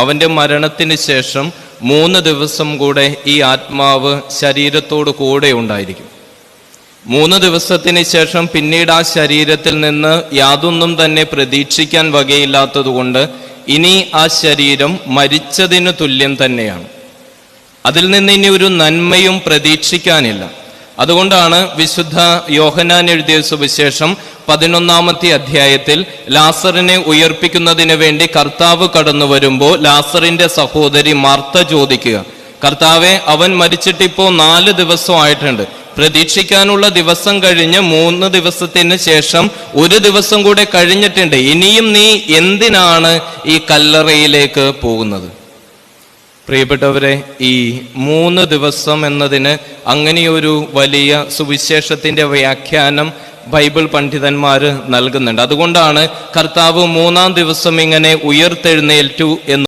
അവൻ്റെ മരണത്തിന് ശേഷം 3 ദിവസം കൂടെ ഈ ആത്മാവ് ശരീരത്തോട് കൂടെ ഉണ്ടായിരിക്കും. 3 ദിവസത്തിന് ശേഷം പിന്നീട് ആ ശരീരത്തിൽ നിന്ന് യാതൊന്നും തന്നെ പ്രതീക്ഷിക്കാൻ വകയില്ലാത്തതുകൊണ്ട് ഇനി ആ ശരീരം മരിച്ചതിന് തുല്യം തന്നെയാണ്. അതിൽ നിന്ന് ഇനി ഒരു നന്മയും പ്രതീക്ഷിക്കാനില്ല. അതുകൊണ്ടാണ് വിശുദ്ധ യോഹന്നാൻ എഴുതിയ സുവിശേഷം 11-ാമത്തെ അധ്യായത്തിൽ ലാസറിനെ ഉയർപ്പിക്കുന്നതിന് വേണ്ടി കർത്താവ് കടന്നു വരുമ്പോൾ ലാസറിന്റെ സഹോദരി മാർത്ത ചോദിക്കുക, കർത്താവെ, അവൻ മരിച്ചിട്ടിപ്പോ 4 ദിവസമായിട്ടുണ്ട്, പ്രതീക്ഷിക്കാനുള്ള ദിവസം കഴിഞ്ഞ് 3 ദിവസത്തിന് ശേഷം 1 ദിവസം കൂടെ കഴിഞ്ഞിട്ടുണ്ട്, ഇനിയും നീ എന്തിനാണ് ഈ കല്ലറയിലേക്ക് പോകുന്നത്? പ്രിയപ്പെട്ടവരെ, ഈ 3 ദിവസം എന്നതിന് അങ്ങനെയൊരു വലിയ സുവിശേഷത്തിന്റെ വ്യാഖ്യാനം ബൈബിൾ പണ്ഡിതന്മാർ നൽകുന്നുണ്ട്. അതുകൊണ്ടാണ് കർത്താവ് 3-ാം ദിവസം ഇങ്ങനെ ഉയർത്തെഴുന്നേൽറ്റു എന്ന്